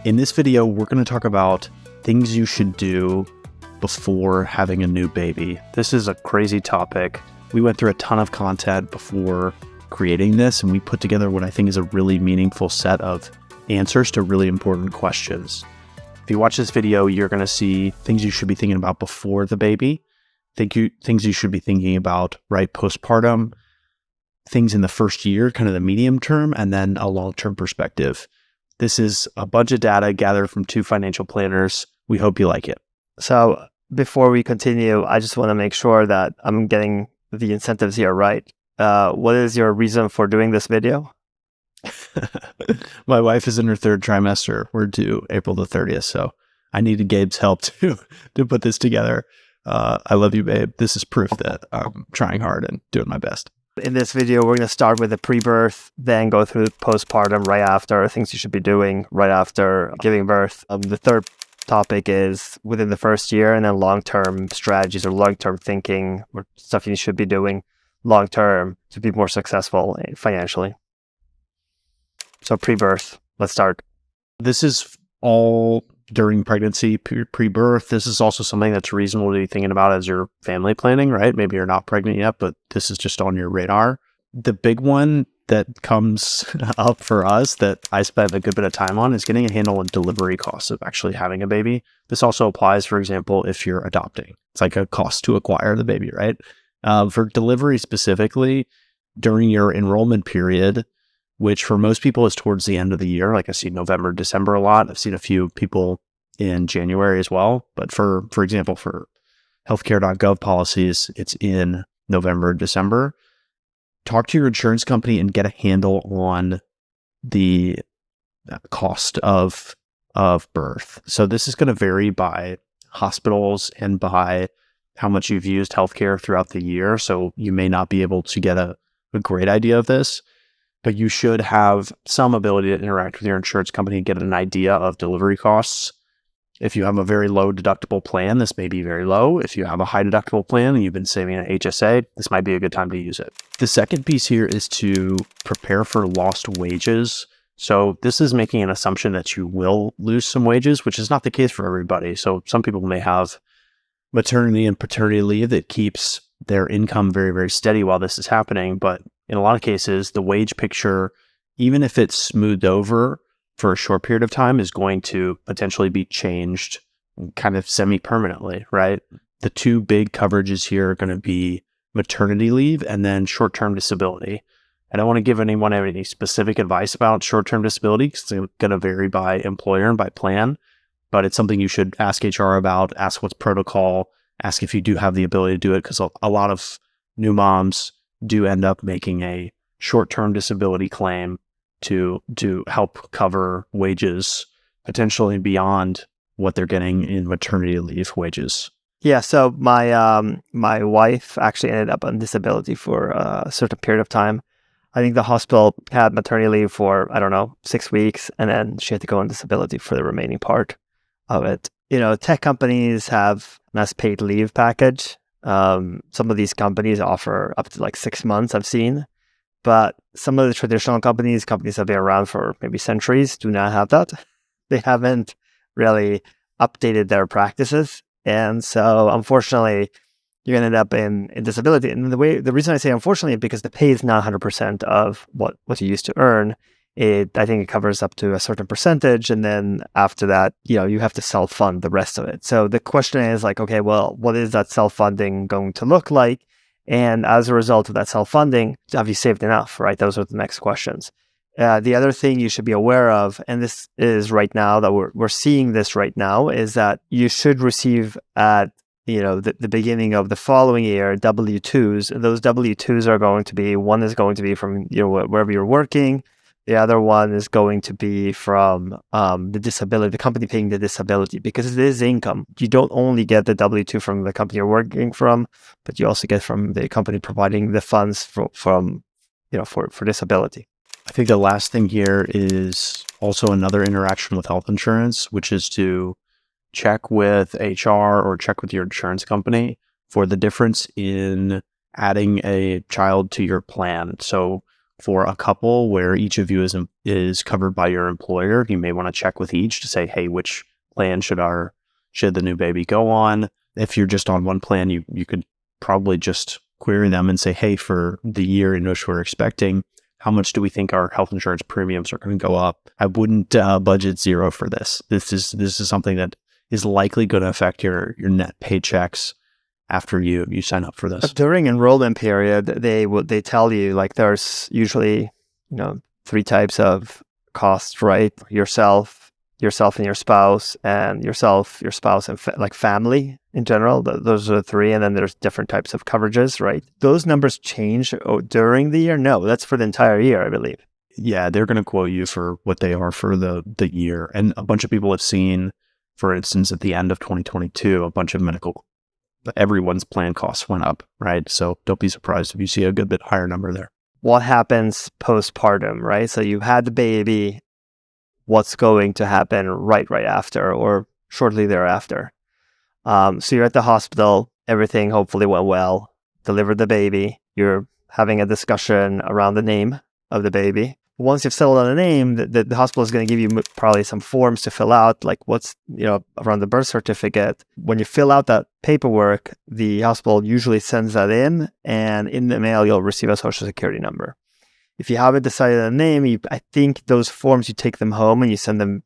In this video, we're going to talk about things you should do before having a new baby. This is a crazy topic. We went through a ton of content before creating this, and we put together what I think is a really meaningful set of answers to really important questions. If you watch this video, you're going to see things you should be thinking about before the baby, things you should be thinking about right postpartum, things in the first year, kind of the medium term, and then a long-term perspective. This is a bunch of data gathered from two financial planners. We hope you like it. So before we continue, I just want to make sure that I'm getting the incentives here right. What is your reason for doing this video? My wife is in her third trimester. We're due April the 30th, so I needed Gabe's help to put this together. I love you, babe. This is proof that I'm trying hard and doing my best. In this video, we're going to start with the pre-birth, then go through postpartum right after, things you should be doing right after giving birth. The third topic is within the first year, and then long-term strategies or long-term thinking or stuff you should be doing long-term to be more successful financially. So pre-birth, let's start. This is all during pregnancy, pre-birth. This is also something that's reasonable to be thinking about as you're family planning, right? Maybe you're not pregnant yet, but this is just on your radar. The big one that comes up for us that I spent a good bit of time on is getting a handle on delivery costs of actually having a baby. This also applies, for example, if you're adopting. It's like a cost to acquire the baby, right? For delivery specifically, during your enrollment period, which for most people is towards the end of the year. Like I see November, December a lot. I've seen a few people in January as well. But for example, for healthcare.gov policies, it's in November, December. Talk to your insurance company and get a handle on the cost of birth. So this is going to vary by hospitals and by how much you've used healthcare throughout the year. So you may not be able to get a great idea of this, but you should have some ability to interact with your insurance company and get an idea of delivery costs. If you have a very low deductible plan, this may be very low. If you have a high deductible plan and you've been saving an HSA, this might be a good time to use it. The second piece here is to prepare for lost wages. So this is making an assumption that you will lose some wages, which is not the case for everybody. So some people may have maternity and paternity leave that keeps their income very, very steady while this is happening. But in a lot of cases, the wage picture, even if it's smoothed over for a short period of time, is going to potentially be changed kind of semi-permanently, right? The two big coverages here are going to be maternity leave and then short-term disability. I don't want to give anyone any specific advice about short-term disability because it's going to vary by employer and by plan, but it's something you should ask HR about, ask what's protocol, ask if you do have the ability to do it, because a lot of new moms do end up making a short-term disability claim to help cover wages potentially beyond what they're getting in maternity leave wages. Yeah, so my wife actually ended up on disability for a certain period of time. I think the hospital had maternity leave for, 6 weeks, and then she had to go on disability for the remaining part of it. You know, tech companies have a nice paid leave package. Some of these companies offer up to like 6 months, I've seen. But some of the traditional companies that have been around for maybe centuries, do not have that. They haven't really updated their practices. And so, unfortunately, you're going to end up in disability. And the reason I say unfortunately is because the pay is not 100% of what you used to earn. I think it covers up to a certain percentage. And then after that, you have to self-fund the rest of it. So the question is like, okay, well, what is that self-funding going to look like? And as a result of that self-funding, have you saved enough, right? Those are the next questions. The other thing you should be aware of, and this is right now that we're seeing this right now, is that you should receive at the beginning of the following year W-2s. And those W-2s are going to be, one is going to be from wherever you're working. The other one is going to be from the company paying the disability, because it is income. You don't only get the W-2 from the company you're working from, but you also get from the company providing the funds for disability. I think the last thing here is also another interaction with health insurance, which is to check with HR or check with your insurance company for the difference in adding a child to your plan. So For a couple where each of you is covered by your employer, you may want to check with each to say, hey, which plan should the new baby go on? If you're just on one plan, you could probably just query them and say, hey, for the year in which we're expecting, how much do we think our health insurance premiums are going to go up? I wouldn't budget zero for this. This is something that is likely going to affect your net paychecks after you sign up for this. During enrollment period, they tell you like there's usually 3 types of costs, right? Yourself and your spouse, and your spouse and like family in general. Those are the 3, and then there's different types of coverages, right? Those numbers change during the year. No, that's for the entire year, I believe. Yeah, they're going to quote you for what they are for the year, and a bunch of people have seen, for instance, at the end of 2022, a bunch of everyone's plan costs went up, right? So don't be surprised if you see a good bit higher number there. What happens postpartum, right? So you had the baby. What's going to happen right after or shortly thereafter? So you're at the hospital. Everything hopefully went well. Delivered the baby. You're having a discussion around the name of the baby. Once you've settled on a name, the hospital is going to give you probably some forms to fill out, like what's, around the birth certificate. When you fill out that paperwork, the hospital usually sends that in, and in the mail, you'll receive a social security number. If you haven't decided on a name, I think those forms, you take them home and you send them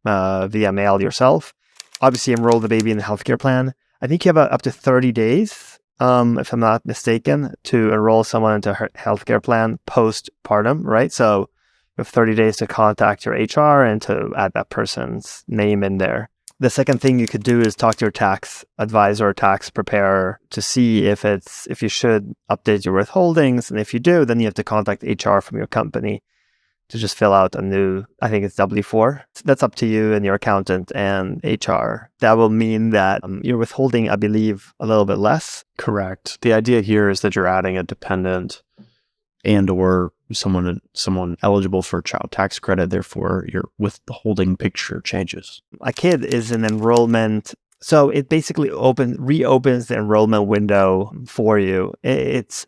via mail yourself. Obviously, enroll the baby in the healthcare plan. I think you have up to 30 days, if I'm not mistaken, to enroll someone into a healthcare plan postpartum, right? So you have 30 days to contact your HR and to add that person's name in there. The second thing you could do is talk to your tax advisor or tax preparer to see if you should update your withholdings. And if you do, then you have to contact HR from your company to just fill out a new, I think it's W-4. That's up to you and your accountant and HR. That will mean that you're withholding, I believe, a little bit less. Correct. The idea here is that you're adding a dependent and or someone eligible for child tax credit. Therefore, your withholding picture changes. A kid is an enrollment. So it basically reopens the enrollment window for you. It's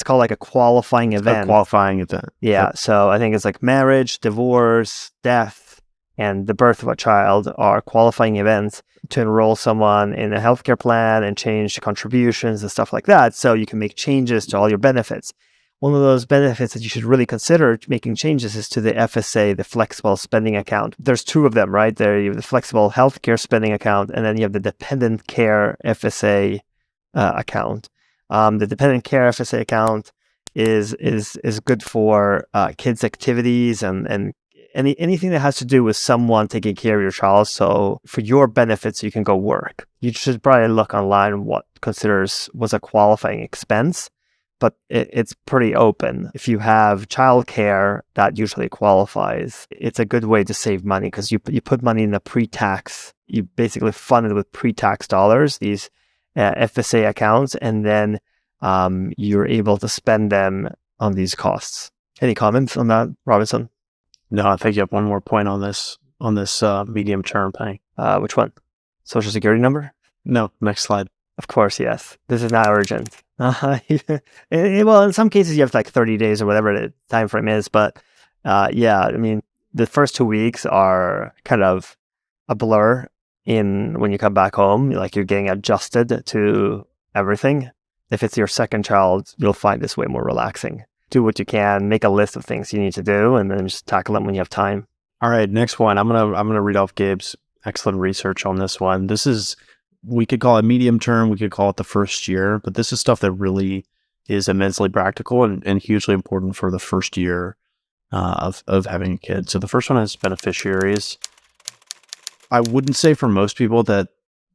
called like a qualifying event. A qualifying event. Yeah. Yep. So I think it's like marriage, divorce, death, and the birth of a child are qualifying events to enroll someone in a healthcare plan and change contributions and stuff like that. So you can make changes to all your benefits. One of those benefits that you should really consider making changes is to the FSA, the flexible spending account. There's 2 of them, right? There you have the flexible healthcare spending account, and then you have the dependent care FSA account. The dependent care FSA account is good for kids' activities and anything that has to do with someone taking care of your child. So for your benefits, you can go work. You should probably look online what was a qualifying expense. But it's pretty open. If you have childcare, that usually qualifies. It's a good way to save money because you put money in the pre-tax. You basically fund it with pre-tax dollars, these FSA accounts, and then you're able to spend them on these costs. Any comments on that, Robinson? No, I think you have one more point on this medium-term thing. Which one? Social security number? No, next slide. Of course, yes. This is not urgent. Well, in some cases you have like 30 days or whatever the time frame is, but yeah, I mean, the first 2 weeks are kind of a blur when you come back home, like you're getting adjusted to everything. If it's your second child, you'll find this way more relaxing. Do what you can, make a list of things you need to do, and then just tackle them when you have time. All right, next one. I'm gonna read off Gabe's excellent research on this one. We could call it medium term, we could call it the first year, but this is stuff that really is immensely practical and hugely important for the first year of having a kid. So the first one is beneficiaries. I wouldn't say for most people that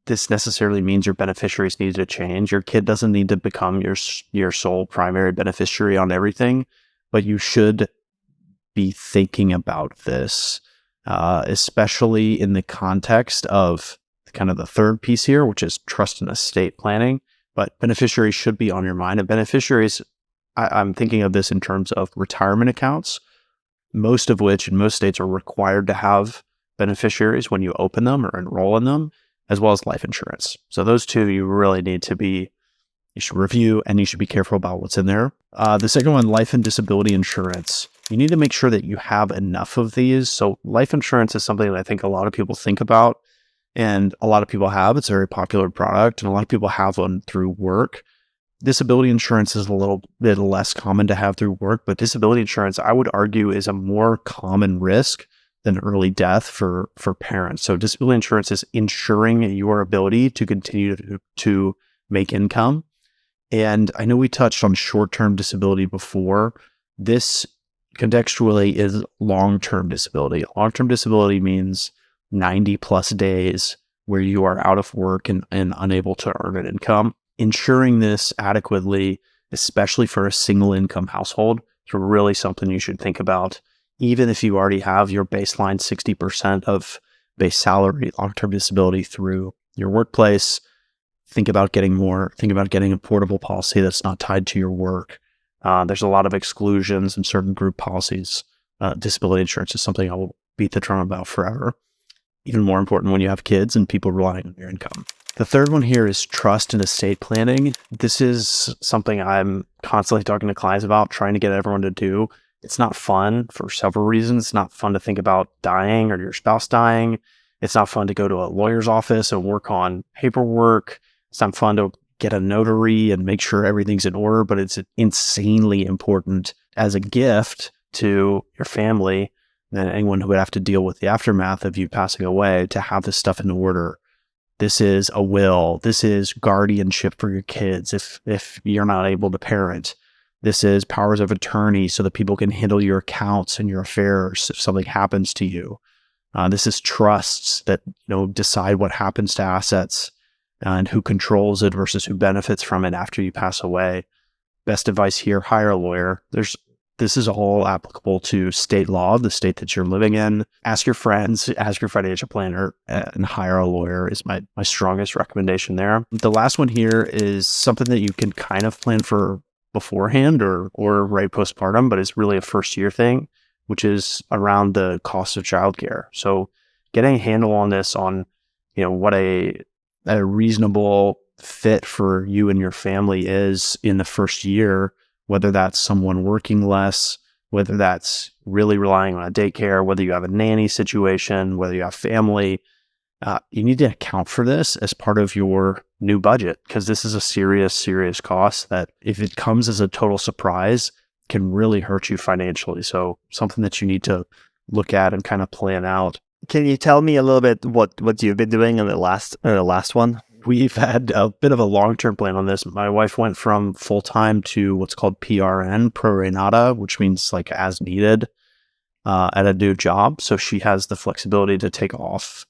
this necessarily means your beneficiaries need to change. Your kid doesn't need to become your sole primary beneficiary on everything, but you should be thinking about this, especially in the context of kind of the third piece here, which is trust and estate planning. But beneficiaries should be on your mind. And beneficiaries, I'm thinking of this in terms of retirement accounts, most of which in most states are required to have beneficiaries when you open them or enroll in them, as well as life insurance. So those 2 you really need to be you should review, and you should be careful about what's in there. The second one, life and disability insurance. You need to make sure that you have enough of these. So life insurance is something that I think a lot of people think about, and a lot of people have. It's a very popular product, and a lot of people have one through work. Disability insurance is a little bit less common to have through work, but disability insurance, I would argue, is a more common risk than early death for parents. So disability insurance is ensuring your ability to continue to make income. And I know we touched on short-term disability before. This contextually is long-term disability. Long-term disability means 90 plus days where you are out of work and unable to earn an income. Ensuring this adequately, especially for a single income household, is really something you should think about. Even if you already have your baseline 60% of base salary, long-term disability through your workplace, think about getting more. Think about getting a portable policy that's not tied to your work. There's a lot of exclusions in certain group policies. Disability insurance is something I will beat the drum about forever. Even more important when you have kids and people relying on your income. The third one here is trust and estate planning. This is something I'm constantly talking to clients about, trying to get everyone to do. It's not fun for several reasons. It's not fun to think about dying or your spouse dying. It's not fun to go to a lawyer's office and work on paperwork. It's not fun to get a notary and make sure everything's in order, but it's insanely important as a gift to your family and anyone who would have to deal with the aftermath of you passing away to have this stuff in order. This is a will. This is guardianship for your kids if you're not able to parent. This is powers of attorney so that people can handle your accounts and your affairs if something happens to you. This is trusts that decide what happens to assets and who controls it versus who benefits from it after you pass away. Best advice here, hire a lawyer. This is all applicable to state law, the state that you're living in. Ask your friends, ask your financial planner, and hire a lawyer is my strongest recommendation there. The last one here is something that you can kind of plan for beforehand or right postpartum, but it's really a first year thing, which is around the cost of childcare. So getting a handle on this, on what a reasonable fit for you and your family is in the first year, whether that's someone working less, whether that's really relying on a daycare, whether you have a nanny situation, whether you have family, you need to account for this as part of your new budget, because this is a serious, serious cost that if it comes as a total surprise, can really hurt you financially. So something that you need to look at and kind of plan out. Can you tell me a little bit what you've been doing in the last one? We've had a bit of a long-term plan on this. My wife went from full-time to what's called PRN, pro rata, which means like as needed at a new job. So she has the flexibility to take off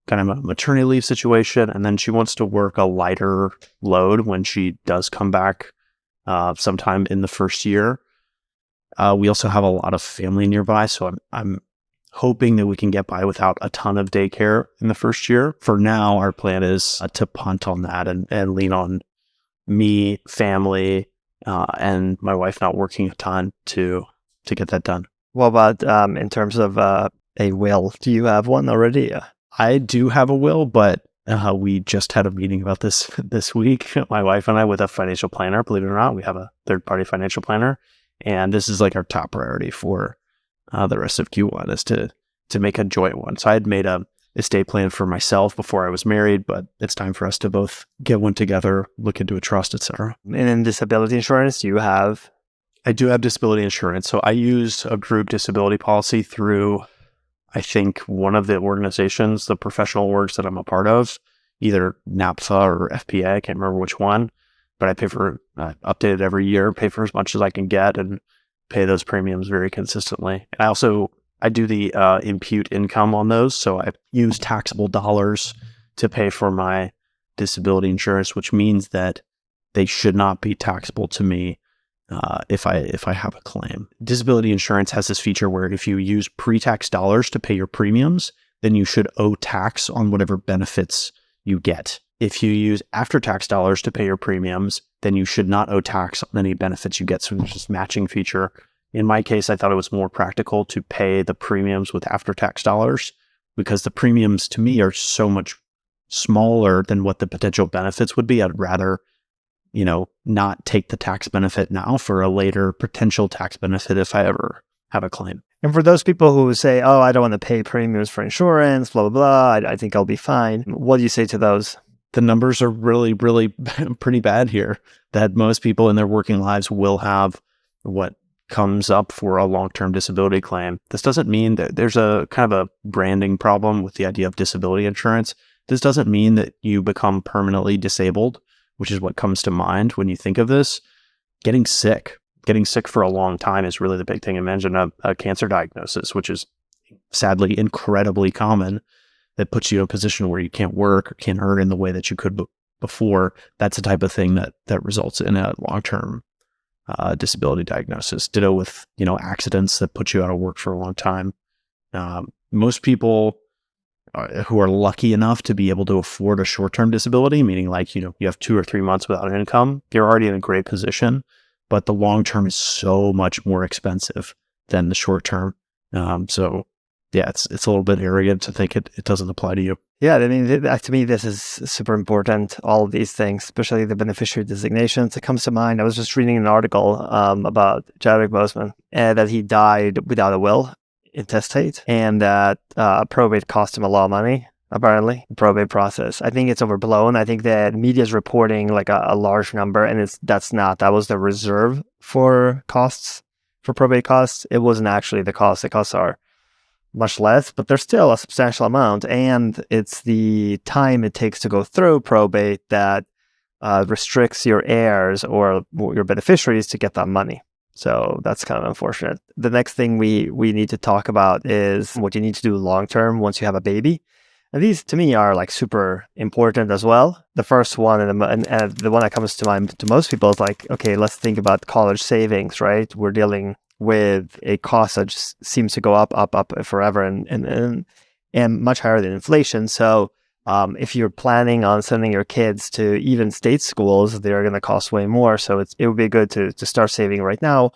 kind of a maternity leave situation. And then she wants to work a lighter load when she does come back sometime in the first year. We also have a lot of family nearby. So I'm hoping that we can get by without a ton of daycare in the first year. For now, our plan is to punt on that and lean on me, family, and my wife not working a ton to get that done. What about in terms of a will? Do you have one already? I do have a will, but we just had a meeting about this week, my wife and I, with a financial planner. Believe it or not, we have a third-party financial planner, and this is like our top priority for the rest of Q1 is to make a joint one. So I had made a estate plan for myself before I was married, but it's time for us to both get one together, look into a trust, etc. And in disability insurance, you have? I do have disability insurance. So I use a group disability policy through, I think, one of the organizations, the professional orgs that I'm a part of, either NAPFA or FPA. I can't remember which one, but I pay for, update it every year, pay for as much as I can get, and pay those premiums very consistently. And I do the impute income on those. So I use taxable dollars to pay for my disability insurance, which means that they should not be taxable to me if I have a claim. Disability insurance has this feature where if you use pre-tax dollars to pay your premiums, then you should owe tax on whatever benefits you get. If you use after-tax dollars to pay your premiums, then you should not owe tax on any benefits you get. So there's this matching feature. In my case, I thought it was more practical to pay the premiums with after-tax dollars because the premiums to me are so much smaller than what the potential benefits would be. I'd rather not take the tax benefit now for a later potential tax benefit if I ever have a claim. And for those people who say, oh, I don't want to pay premiums for insurance, blah, blah, blah, I think I'll be fine. What do you say to those? The numbers are really, really pretty bad here, that most people in their working lives will have what comes up for a long-term disability claim. This doesn't mean that there's a kind of a branding problem with the idea of disability insurance. This doesn't mean that you become permanently disabled, which is what comes to mind when you think of this. Getting sick for a long time is really the big thing. Imagine a cancer diagnosis, which is sadly incredibly common, that puts you in a position where you can't work or can't earn in the way that you could before. That's the type of thing that results in a long-term disability diagnosis. Ditto with, accidents that put you out of work for a long time. Most people who are lucky enough to be able to afford a short-term disability, meaning like, you have 2 or 3 months without an income, you're already in a great position. But the long-term is so much more expensive than the short-term. So yeah, it's a little bit arrogant to think it doesn't apply to you. Yeah, I mean, to me, this is super important, all of these things, especially the beneficiary designations. It comes to mind. I was just reading an article about Chadwick Boseman, that he died without a will, intestate, and that probate cost him a lot of money, apparently, the probate process. I think it's overblown. I think that media is reporting like a large number, and that was the reserve for costs, for probate costs. It wasn't actually the cost. The costs are much less, but there's still a substantial amount, and it's the time it takes to go through probate that restricts your heirs or your beneficiaries to get that money. So that's kind of unfortunate. The next thing we need to talk about is what you need to do long term once you have a baby. And these, to me, are like super important as well. The first one, and the one that comes to mind to most people is like, okay, let's think about college savings, right? We're dealing with a cost that just seems to go up forever and much higher than inflation. So if you're planning on sending your kids to even state schools, they're going to cost way more. So it would be good to start saving right now.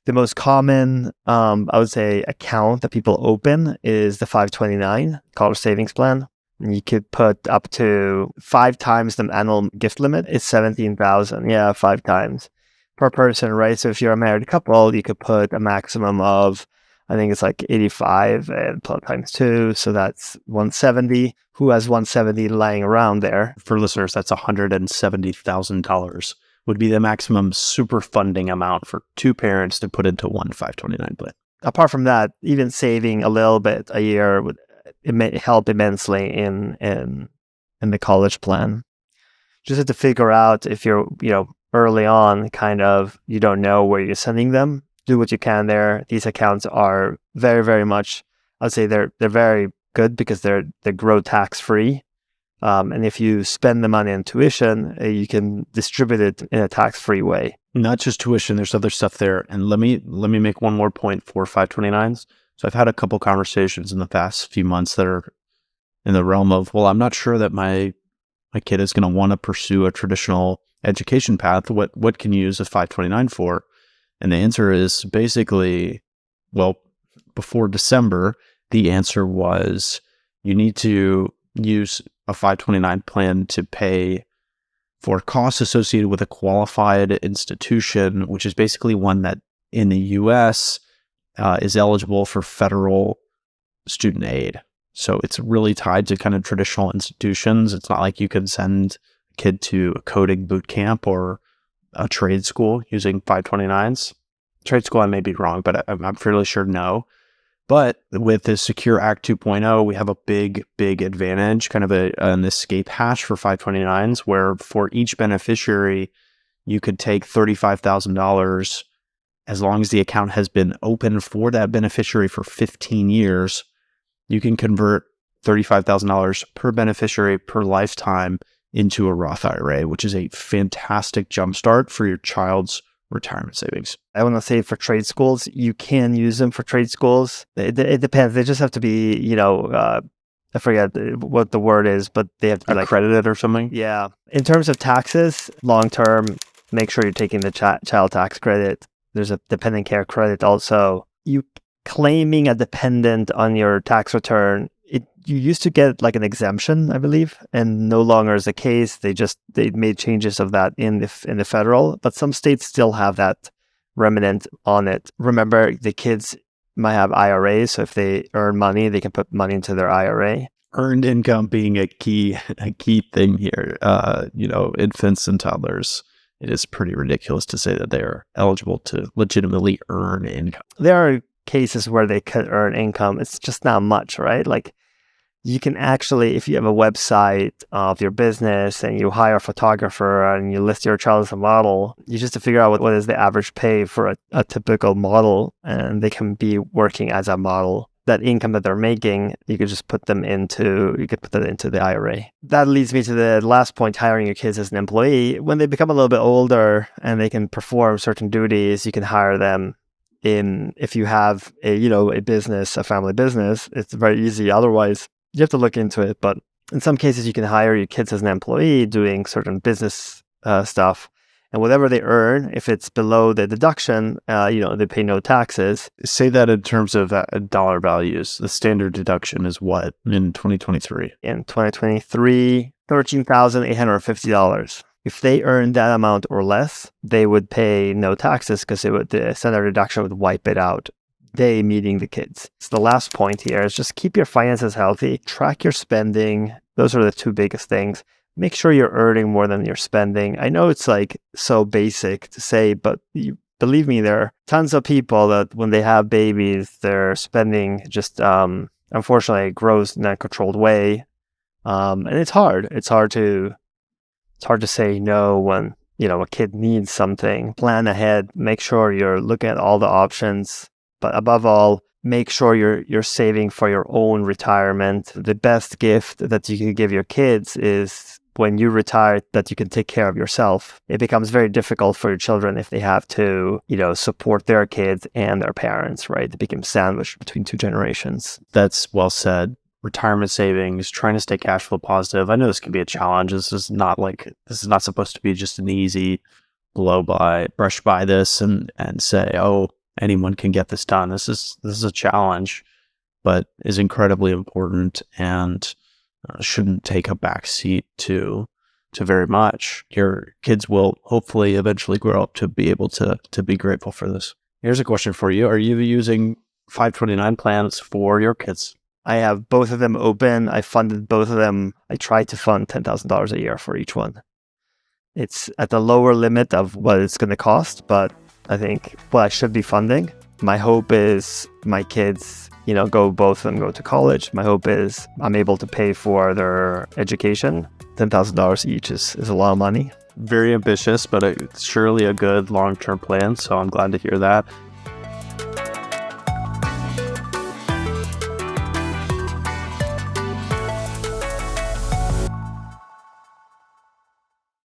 The most common, I would say, account that people open is the 529 college savings plan. And you could put up to 5 times the annual gift limit. It's $17,000. Yeah, 5 times per person, right? So if you're a married couple, you could put a maximum of, I think it's like 85 and plus times 2. So that's 170. Who has 170 lying around there? For listeners, that's $170,000 would be the maximum super funding amount for 2 parents to put into one 529 plan. Apart from that, even saving a little bit a year would help immensely in the college plan. Just have to figure out if you're, early on, kind of, you don't know where you're sending them. Do what you can there. These accounts are very, very much, I'd say they're very good because they grow tax free. And if you spend the money on tuition, you can distribute it in a tax free way. Not just tuition, there's other stuff there. And let me make one more point for 529s. So I've had a couple conversations in the past few months that are in the realm of, well, I'm not sure that my kid is going to want to pursue a traditional education path. What can you use a 529 for? And the answer is basically, well, before December, the answer was you need to use a 529 plan to pay for costs associated with a qualified institution, which is basically one that in the US is eligible for federal student aid. So it's really tied to kind of traditional institutions. It's not like you can send a kid to a coding boot camp or a trade school using 529s. Trade school, I may be wrong, but I'm fairly sure no. But with the Secure Act 2.0, we have a big advantage, kind of an escape hatch for 529s, where for each beneficiary, you could take $35,000 as long as the account has been open for that beneficiary for 15 years. You can convert $35,000 per beneficiary per lifetime into a Roth IRA, which is a fantastic jumpstart for your child's retirement savings. I want to say for trade schools, you can use them for trade schools. It depends. They just have to be, I forget what the word is, but they have to be accredited or something. Yeah. In terms of taxes, long term, make sure you're taking the child tax credit. There's a dependent care credit also. You claiming a dependent on your tax return, you used to get like an exemption, I believe, and no longer is the case. They made changes of that in the federal, but some states still have that remnant on it. Remember, the kids might have IRAs, so if they earn money, they can put money into their IRA. Earned income being a key thing here. Infants and toddlers, it is pretty ridiculous to say that they are eligible to legitimately earn income. There are cases where they could earn income. It's just not much, right? Like, you can actually, if you have a website of your business and you hire a photographer and you list your child as a model, you just have to figure out what is the average pay for a typical model, and they can be working as a model. That income that they're making, you could just put that into the IRA. That leads me to the last point, hiring your kids as an employee. When they become a little bit older and they can perform certain duties, you can hire them if you have a business, a family business. It's very easy. Otherwise, you have to look into it. But in some cases, you can hire your kids as an employee doing certain business stuff. And whatever they earn, if it's below the deduction, they pay no taxes. Say that in terms of dollar values. The standard deduction is what in 2023? In 2023, $13,850. If they earn that amount or less, they would pay no taxes because the standard deduction would wipe it out. They meeting the kids. So the last point here is just keep your finances healthy. Track your spending. Those are the two biggest things. Make sure you're earning more than you're spending. I know it's like so basic to say, but believe me, there are tons of people that when they have babies, their spending just unfortunately grows in an uncontrolled way. And it's hard. It's hard to say no when a kid needs something. Plan ahead. Make sure you're looking at all the options. But above all, make sure you're saving for your own retirement. The best gift that you can give your kids is when you retire, that you can take care of yourself. It becomes very difficult for your children if they have to, support their kids and their parents, right? They become sandwiched between two generations. That's well said. Retirement savings, trying to stay cash flow positive. I know this can be a challenge. This is not supposed to be just an easy brush by this and say, oh, anyone can get this done. This is a challenge, but is incredibly important and shouldn't take a backseat to very much. Your kids will hopefully eventually grow up to be able to be grateful for this. Here's a question for you. Are you using 529 plans for your kids? I have both of them open. I funded both of them. I tried to fund $10,000 a year for each one. It's at the lower limit of what it's going to cost, but I think what I should be funding. My hope is my kids, both of them go to college. My hope is I'm able to pay for their education. $10,000 each is a lot of money. Very ambitious, but it's surely a good long-term plan. So I'm glad to hear that.